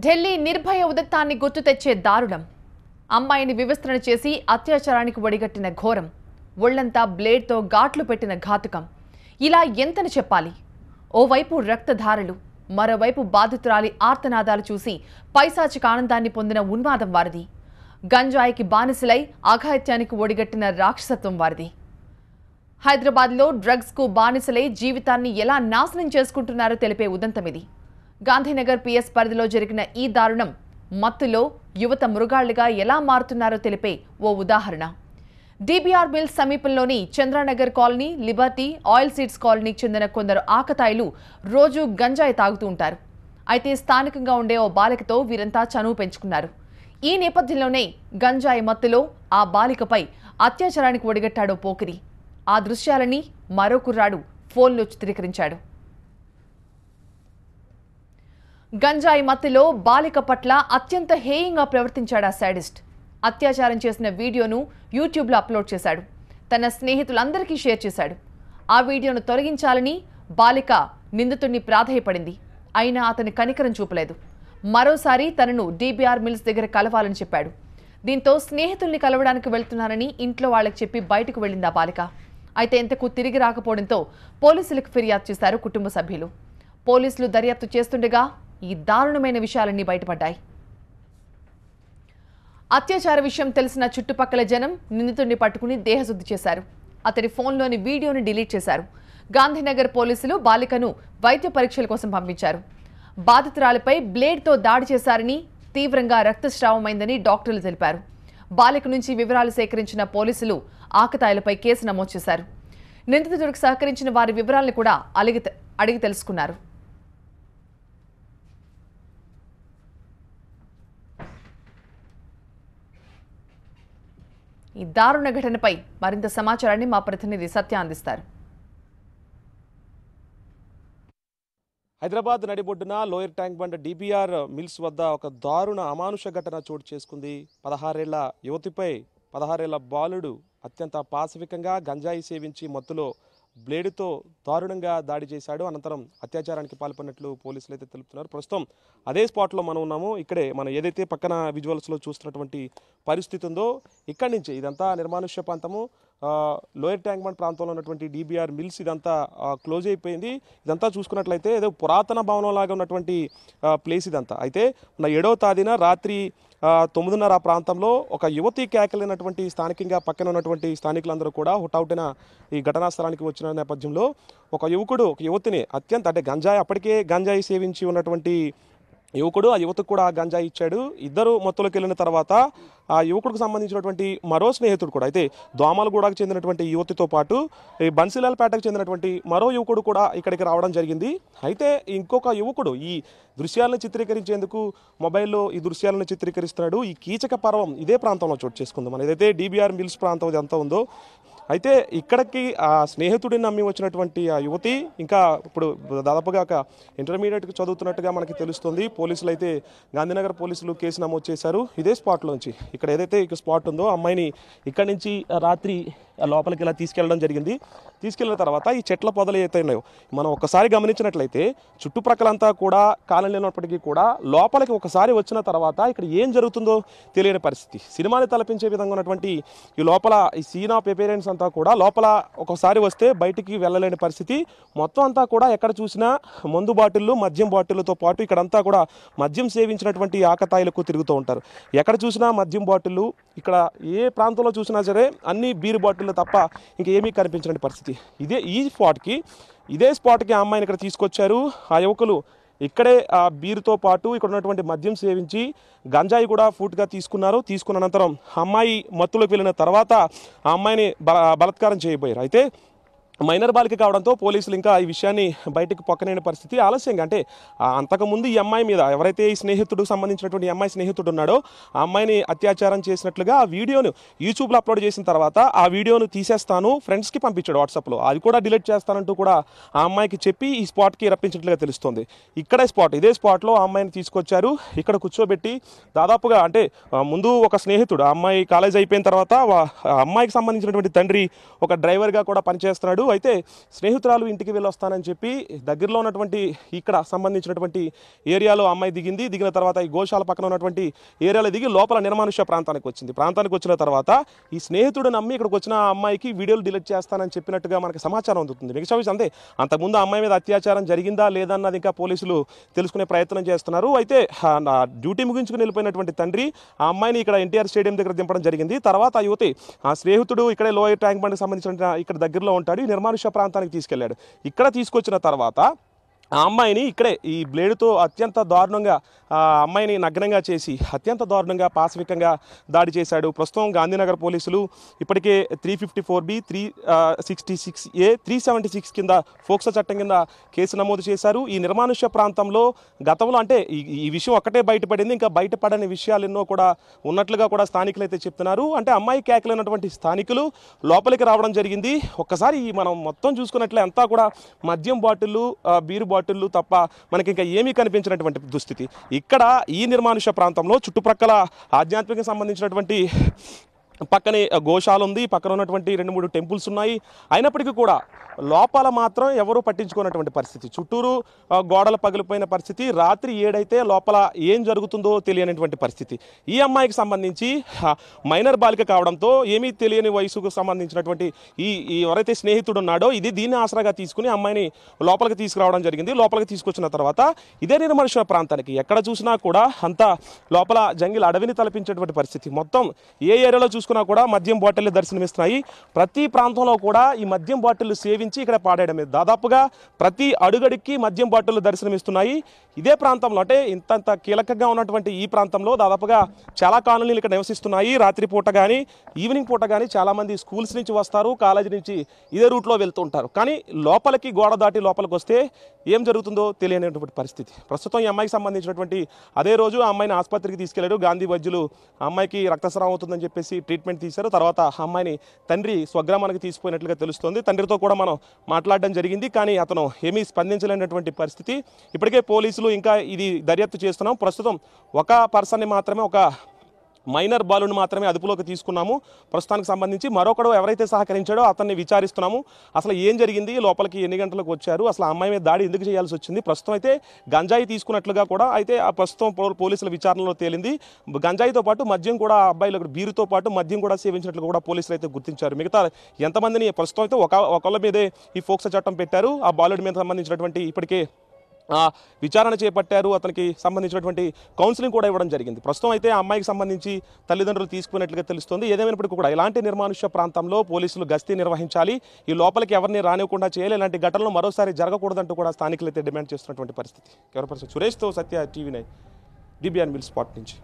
ఢిల్లీ నిర్భయ ఉదంతాన్ని గుర్తు తెచ్చే దారుణం. అమ్మాయిని వివస్త్రణ చేసి అత్యాచారానికి ఒడిగట్టిన ఘోరం. ఒళ్లంతా బ్లేడ్తో ఘాట్లు పెట్టిన ఘాతుకం. ఇలా ఎంతని చెప్పాలి? ఓవైపు రక్తధారలు, మరోవైపు బాధితురాలి ఆర్తనాదాలు చూసి పైశాచిక ఆనందాన్ని పొందిన ఉన్మాదం వారిది. గంజాయికి బానిసలై అఘాయిత్యానికి ఒడిగట్టిన రాక్షసత్వం వారిది. హైదరాబాద్లో డ్రగ్స్కు బానిసలై జీవితాన్ని ఎలా నాశనం చేసుకుంటున్నారో తెలిపే ఉదంతమిది. గాంధీనగర్ పిఎస్ పరిధిలో జరిగిన ఈ దారుణం మత్తులో యువత మృగాళ్లుగా ఎలా మారుతున్నారో తెలిపే ఓ ఉదాహరణ. డిబిఆర్ మిల్స్ సమీపంలోని Chandranagar colony, Liberty, oil seeds కాలనీకి చెందిన కొందరు ఆకతాయిలు రోజు గంజాయి తాగుతూ ఉంటారు. అయితే స్థానికంగా ఉండే ఓ బాలికతో వీరంతా చనువు పెంచుకున్నారు. ఈ నేపథ్యంలోనే గంజాయి మత్తులో ఆ బాలికపై అత్యాచారానికి ఒడిగట్టాడో పోకిరి. ఆ దృశ్యాలని మరో కుర్రాడు ఫోన్లో చిత్రీకరించాడు. గంజాయి మత్తులో బాలిక పట్ల అత్యంత హేయంగా ప్రవర్తించాడు ఆ శాడిస్ట్. అత్యాచారం చేసిన వీడియోను యూట్యూబ్లో అప్లోడ్ చేశాడు. తన స్నేహితులందరికీ షేర్ చేశాడు. ఆ వీడియోను తొలగించాలని బాలిక నిందితుడిని ప్రాధేయపడింది. అయినా అతని కనికరం చూపలేదు. మరోసారి తనను డిబిఆర్ మిల్స్ దగ్గర కలవాలని చెప్పాడు. దీంతో స్నేహితుల్ని కలవడానికి వెళ్తున్నానని ఇంట్లో వాళ్ళకి చెప్పి బయటకు వెళ్ళింది ఆ బాలిక. అయితే ఇంతకు తిరిగి రాకపోవడంతో పోలీసులకు ఫిర్యాదు చేశారు కుటుంబ సభ్యులు. పోలీసులు దర్యాప్తు చేస్తుండగా ఈ దారుణమైన విషయాలన్నీ బయటపడ్డాయి. అత్యాచార విషయం తెలిసిన చుట్టుపక్కల జనం నిందితుడిని పట్టుకుని దేహశుద్ధి చేశారు. అతడి ఫోన్లోని వీడియోని డిలీట్ చేశారు. గాంధీనగర్ పోలీసులు బాలికను వైద్య పరీక్షల కోసం పంపించారు. బాధితురాలిపై బ్లేడ్తో దాడి చేశారని, తీవ్రంగా రక్తస్రావమైందని డాక్టర్లు తెలిపారు. బాలిక నుంచి వివరాలు సేకరించిన పోలీసులు ఆకతాయిలపై కేసు నమోదు చేశారు. నిందితుడికి సహకరించిన వారి వివరాలను కూడా అడిగి తెలుసుకున్నారు. ఈ దారుణ ఘటనపై మరింత సమాచారాన్ని మా ప్రతినిధి సత్య అందిస్తారు. హైదరాబాద్ నడిబొడ్డున లోయర్ ట్యాంక్ బండ్ డిబిఆర్ మిల్స్ వద్ద ఒక దారుణ అమానుష ఘటన చోటు చేసుకుంది. 16 ఏళ్ల యువతిపై 16 ఏళ్ల బాలుడు అత్యంత పాశవికంగా గంజాయి సేవించి మత్తులో బ్లేడుతో దారుణంగా దాడి చేశాడు. అనంతరం అత్యాచారానికి పాల్పడినట్లు పోలీసులు అయితే తెలుపుతున్నారు. ప్రస్తుతం అదే స్పాట్లో మనం ఉన్నాము. ఇక్కడే మనం ఏదైతే పక్కన విజువల్స్లో చూస్తున్నటువంటి పరిస్థితి ఉందో ఇక్కడి నుంచి ఇదంతా నిర్మానుష్య ప్రాంతము. లోయర్ ట్యాంక్ బండ్ ప్రాంతంలో ఉన్నటువంటి డిబిఆర్ మిల్స్ ఇదంతా క్లోజ్ అయిపోయింది. ఇదంతా చూసుకున్నట్లయితే ఏదో పురాతన భవనం లాగా ఉన్నటువంటి ప్లేస్ ఇదంతా. అయితే 7వ తేదీన రాత్రి 9:30 ఆ ప్రాంతంలో ఒక యువతి కేకలినటువంటి స్థానికంగా పక్కన ఉన్నటువంటి స్థానికులందరూ కూడా హుటాహుటిన ఈ ఘటనా స్థలానికి వచ్చిన నేపథ్యంలో ఒక యువతిని అత్యంత గంజాయి అప్పటికే గంజాయి సేవించి ఉన్నటువంటి యువకుడు ఆ యువతకు కూడా గంజాయి ఇచ్చాడు. ఇద్దరు మత్తులోకి వెళ్ళిన తర్వాత ఆ యువకుడికి సంబంధించినటువంటి మరో స్నేహితుడు కూడా అయితే దోమలగూడకు చెందినటువంటి యువతితో పాటు ఈ బన్సీలాల్పేటకు చెందినటువంటి మరో యువకుడు కూడా ఇక్కడికి రావడం జరిగింది. అయితే ఇంకొక యువకుడు ఈ దృశ్యాలను చిత్రీకరించేందుకు మొబైల్లో ఈ దృశ్యాలను చిత్రీకరిస్తున్నాడు. ఈ కీచక పర్వం ఇదే ప్రాంతంలో చోటు చేసుకుంది. మన ఏదైతే డిబిఆర్ మిల్స్ ప్రాంతం ఇదంతా ఉందో అయితే ఇక్కడికి ఆ స్నేహితుడిని నమ్మి వచ్చినటువంటి ఆ యువతి ఇంకా ఇప్పుడు దాదాపుగా ఒక ఇంటర్మీడియట్కి చదువుతున్నట్టుగా మనకి తెలుస్తుంది. పోలీసులు అయితే గాంధీనగర్ పోలీసులు కేసు నమోదు చేశారు. ఇదే స్పాట్లోంచి ఇక్కడ ఏదైతే స్పాట్ ఉందో అమ్మాయిని ఇక్కడి నుంచి రాత్రి లోపలికి ఇలా తీసుకెళ్లడం జరిగింది. తీసుకెళ్లిన తర్వాత ఈ చెట్ల పొదలు ఏవైతే ఉన్నాయో మనం ఒకసారి గమనించినట్లయితే చుట్టుప్రక్కలంతా కూడా కాలం లేనప్పటికీ కూడా లోపలికి ఒకసారి వచ్చిన తర్వాత ఇక్కడ ఏం జరుగుతుందో తెలియని పరిస్థితి. సినిమాని తలపించే విధంగా ఉన్నటువంటి ఈ లోపల ఈ సీన్ ఆఫ్ అపియరెన్స్ అంతా కూడా లోపల ఒకసారి వస్తే బయటికి వెళ్ళలేని పరిస్థితి. మొత్తం అంతా కూడా ఎక్కడ చూసినా మందు బాటిళ్ళు, మద్యం బాటిళ్ళతో పాటు ఇక్కడంతా కూడా మద్యం సేవించినటువంటి ఆకతాయిలకు తిరుగుతూ ఉంటారు. ఎక్కడ చూసినా మద్యం బాటిళ్ళు, ఇక్కడ ఏ ప్రాంతంలో చూసినా సరే అన్ని బీరు బాటిళ్ళు తప్ప ఇంకేమీ కనిపించని పరిస్థితి. ఇదే స్పాట్కి ఆ అమ్మాయిని ఇక్కడ తీసుకొచ్చారు. ఆ యువకులు ఇక్కడే ఆ బీరుతో పాటు ఇక్కడ ఉన్నటువంటి మద్యం సేవించి గంజాయి కూడా ఫుడ్గా తీసుకున్న అనంతరం అమ్మాయి మత్తులోకి వెళ్ళిన తర్వాత ఆ అమ్మాయిని బలాత్కారం చేయబోయారు. అయితే మైనర్ బాలిక కావడంతో పోలీసులు ఇంకా ఈ విషయాన్ని బయటకు పొక్కలేని పరిస్థితి. ఆలస్యంగా అంటే అంతకుముందు ఈ అమ్మాయి మీద ఎవరైతే ఈ స్నేహితుడికి సంబంధించినటువంటి అమ్మాయి స్నేహితుడు ఉన్నాడో ఆ అమ్మాయిని అత్యాచారం చేసినట్లుగా ఆ వీడియోను యూట్యూబ్లో అప్లోడ్ చేసిన తర్వాత ఆ వీడియోను తీసేస్తాను ఫ్రెండ్స్కి పంపించాడు వాట్సాప్లో. అది కూడా డిలీట్ చేస్తానంటూ కూడా ఆ అమ్మాయికి చెప్పి ఈ స్పాట్కి రప్పించినట్లుగా తెలుస్తుంది. ఇదే స్పాట్లో ఆ అమ్మాయిని తీసుకొచ్చారు. ఇక్కడ కూర్చోబెట్టి దాదాపుగా అంటే ముందు ఒక స్నేహితుడు ఆ అమ్మాయి కాలేజ్ అయిపోయిన తర్వాత ఆ అమ్మాయికి సంబంధించినటువంటి తండ్రి ఒక డ్రైవర్గా కూడా పనిచేస్తున్నాడు. అయితే స్నేహితురాలు ఇంటికి వెళ్ళి వస్తానని చెప్పి దగ్గరలో ఉన్నటువంటి ఇక్కడ సంబంధించినటువంటి ఏరియాలో అమ్మాయి దిగిన తర్వాత ఈ గోశాల పక్కన ఉన్నటువంటి ఏరియాలో దిగి లోపల నిర్మానుష్య ప్రాంతానికి వచ్చిన తర్వాత ఈ స్నేహితుడు నమ్మి ఇక్కడికి వచ్చిన అమ్మాయికి వీడియోలు డిలీట్ చేస్తానని చెప్పినట్టుగా మనకి సమాచారం అందుతుంది. మిగతా విషయం అంతే, అంతకుముందు అమ్మాయి మీద అత్యాచారం జరిగిందా లేదా అన్నది ఇంకా పోలీసులు తెలుసుకునే ప్రయత్నం చేస్తున్నారు. అయితే డ్యూటీ ముగించుకుని వెళ్ళిపోయినటువంటి తండ్రి ఆ అమ్మాయిని ఇక్కడ ఎన్టీఆర్ స్టేడియం దగ్గర దింపడం జరిగింది. తర్వాత ఆ యువతి ఆ స్నేహితుడు ఇక్కడే లోయర్ ట్యాంక్ బండ్కి సంబంధించిన ఇక్కడ దగ్గరలో ఉంటాడు, ఈ నిర్మానుష్య ప్రాంతానికి తీసుకెళ్లాడు. ఇక్కడ తీసుకొచ్చిన తర్వాత ఆ అమ్మాయిని ఇక్కడే ఈ బ్లేడుతో అత్యంత దారుణంగా ఆ అమ్మాయిని నగ్నంగా చేసి అత్యంత దారుణంగా పాశవికంగా దాడి చేశాడు. ప్రస్తుతం గాంధీనగర్ పోలీసులు ఇప్పటికే 354B 366A 376 కింద ఫోక్సో చట్టం కింద కేసు నమోదు చేశారు. ఈ నిర్మానుష్య ప్రాంతంలో గతంలో అంటే ఈ విషయం ఒక్కటే బయటపడింది, ఇంకా బయటపడని విషయాలు ఎన్నో కూడా ఉన్నట్లుగా కూడా స్థానికులు అయితే చెప్తున్నారు. అంటే అమ్మాయి కేకలైనటువంటి స్థానికులు లోపలికి రావడం జరిగింది. ఒక్కసారి మనం మొత్తం చూసుకున్నట్లే అంతా కూడా మద్యం బాటిళ్ళు, బీరు బాటిళ్ళు తప్ప మనకి ఇంకా ఏమీ కనిపించినటువంటి దుస్థితి. ఇక్కడ ఈ నిర్మానుష్య ప్రాంతంలో చుట్టుప్రక్కల ఆధ్యాత్మిక సంబంధించినటువంటి పక్కనే గోశాల ఉంది, పక్కన ఉన్నటువంటి 2-3 టెంపుల్స్ ఉన్నాయి. అయినప్పటికీ కూడా లోపల మాత్రం ఎవరూ పట్టించుకున్నటువంటి పరిస్థితి, చుట్టూరు గోడలు పగిలిపోయిన పరిస్థితి, రాత్రి 7 అయితే లోపల ఏం జరుగుతుందో తెలియనటువంటి పరిస్థితి. ఈ అమ్మాయికి సంబంధించి మైనర్ బాలిక కావడంతో ఏమీ తెలియని వయసుకు సంబంధించినటువంటి ఈ ఎవరైతే స్నేహితుడు ఉన్నాడో దీన్ని ఆసరాగా తీసుకుని అమ్మాయిని లోపలికి తీసుకురావడం జరిగింది. లోపలికి తీసుకొచ్చిన తర్వాత ఇదే నిర్మానుష్య ప్రాంతానికి ఎక్కడ చూసినా కూడా అంతా లోపల జంగిల్ అడవిని తలపించేటువంటి పరిస్థితి. మొత్తం ఏ ఏరియాలో చూసుకున్నా కూడా మద్యం బాటిల్ దర్శనమిస్తున్నాయి. ప్రతి ప్రాంతంలో కూడా ఈ మద్యం బాటిల్ సేవించి ఇక్కడ పాడేయడమే. దాదాపుగా ప్రతి అడుగడికి మద్యం బాటిల్ దర్శనమిస్తున్నాయి. ఇదే ప్రాంతంలో అంటే ఇంత కీలకంగా ఉన్నటువంటి ఈ ప్రాంతంలో దాదాపుగా చాలా కాలనీలు ఇక్కడ నివసిస్తున్నాయి. రాత్రి పూట కానీ ఈవినింగ్ పూట కానీ చాలామంది స్కూల్స్ నుంచి వస్తారు, కాలేజీ నుంచి ఇదే రూట్లో వెళ్తూ ఉంటారు. కానీ లోపలికి గోడ దాటి లోపలికి వస్తే ఏం జరుగుతుందో తెలియనటువంటి పరిస్థితి. ప్రస్తుతం ఈ అమ్మాయికి సంబంధించినటువంటి అదే రోజు ఆ అమ్మాయిని ఆసుపత్రికి తీసుకెళ్లారు. గాంధీ వైద్యులు ఆ అమ్మాయికి రక్తస్రావం అవుతుందని చెప్పేసి ట్రీట్మెంట్ తీశారు. తర్వాత ఆ అమ్మాయిని తండ్రి స్వగ్రామానికి తీసుకుపోయినట్లుగా తెలుస్తోంది. తండ్రితో కూడా మనం మాట్లాడడం జరిగింది, కానీ అతను ఏమీ స్పందించలేనటువంటి పరిస్థితి. ఇప్పటికే పోలీసులు ఇంకా ఇది దర్యాప్తు చేస్తున్నాం. ప్రస్తుతం ఒక పర్సన్ని మాత్రమే, ఒక మైనర్ బాలుని మాత్రమే అదుపులోకి తీసుకున్నాము. ప్రస్తుతానికి సంబంధించి మరొకడు ఎవరైతే సహకరించాడో అతన్ని విచారిస్తున్నాము. అసలు ఏం జరిగింది, లోపలికి ఎన్ని గంటలకు వచ్చారు, అసలు ఆ అమ్మాయి మీద దాడి ఎందుకు చేయాల్సి వచ్చింది. ప్రస్తుతం అయితే గంజాయి తీసుకున్నట్లుగా కూడా అయితే ఆ ప్రస్తుతం పోలీసుల విచారణలో తేలింది. గంజాయితో పాటు మద్యం కూడా అబ్బాయిలు బీరుతో పాటు మద్యం కూడా సేవించినట్లు కూడా పోలీసులు అయితే గుర్తించారు. మిగతా ఎంతమందిని ప్రస్తుతం అయితే ఒకళ్ళ మీదే ఈ ఫోక్సో చట్టం పెట్టారు. ఆ బాలుడి మీద సంబంధించినటువంటి ఇప్పటికే విచారణ చేపట్టారు. అతనికి సంబంధించినటువంటి కౌన్సిలింగ్ కూడా ఇవ్వడం జరిగింది. ప్రస్తుతం అయితే ఆ అమ్మాయికి సంబంధించి తల్లిదండ్రులు తీసుకున్నట్లుగా తెలుస్తోంది. ఏదేమైనప్పటికీ కూడా ఇలాంటి నిర్మానుష్య ప్రాంతంలో పోలీసులు గస్తీ నిర్వహించాలి, ఈ లోపలికి ఎవరిని రానివ్వకుండా చేయాలి, ఇలాంటి ఘటనలు మరోసారి జరగకూడదంటూ కూడా స్థానికులు అయితే డిమాండ్ చేస్తున్నటువంటి పరిస్థితి. కెమెరా పర్సన్ సురేష్తో సత్య, TV9 DBR మిల్ స్పాట్ నుంచి.